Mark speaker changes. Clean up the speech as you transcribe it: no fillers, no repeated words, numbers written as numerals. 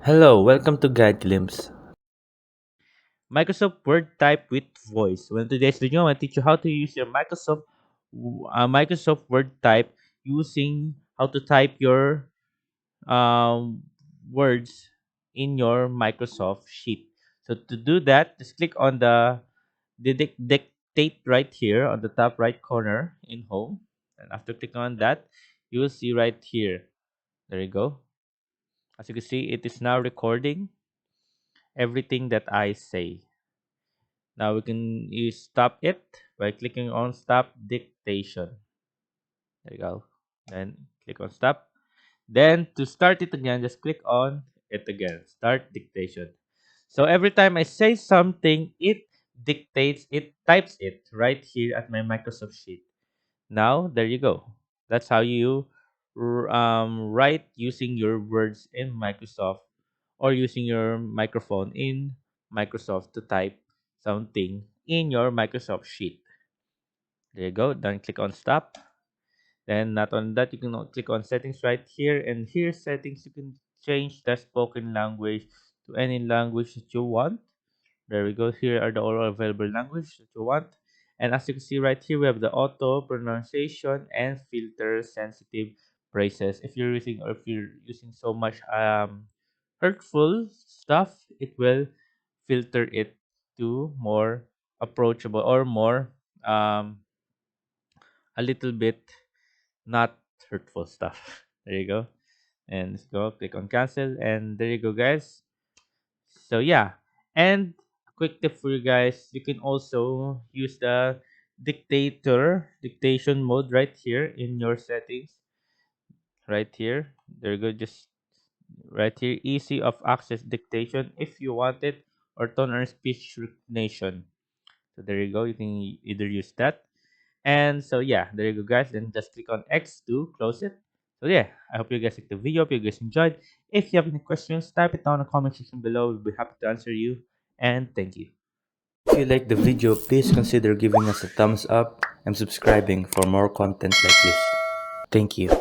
Speaker 1: Hello, welcome to Guide Glimpse.
Speaker 2: Microsoft Word type with voice. Well, in today's video, I teach you how to use your Microsoft Word type using how to type your words in your Microsoft Sheet. So to do that, just click on the dictate right here on the top right corner in Home, and after clicking on that, you will see right here. There you go. As you can see, it is now recording everything that I say. Now we can use stop it by clicking on stop dictation. There you go. Then click on stop. Then to start it again, just click on it again. Start dictation. So every time I say something, it types it right here at my Microsoft Sheet. Now there you go. That's how you write using your words in Microsoft, or using your microphone in Microsoft to type something in your Microsoft Sheet. There you go. Then click on stop. Then not on that, you can click on settings right here, and here settings you can change the spoken language to any language that you want. There we go. Here are the all available language that you want. And as you can see right here, we have the auto pronunciation and filter sensitive phrases. If you're using so much hurtful stuff, it will filter it to more approachable, or more um a little bit not hurtful stuff. There you go. And let's go click on cancel, and there you go, guys. So yeah, and a quick tip for you guys, you can also use the dictation mode right here in your settings. Right here, there you go. Just right here, easy of access dictation if you want it, or tone or speech recognition. So there you go, you can either use that. And so yeah, there you go, guys. Then just click on X to close it. So yeah, I hope you guys liked the video. Hope you guys enjoyed. If you have any questions, type it down in the comment section below. We'll be happy to answer you. And thank you.
Speaker 1: If you like the video, please consider giving us a thumbs up and subscribing for more content like this. Thank you.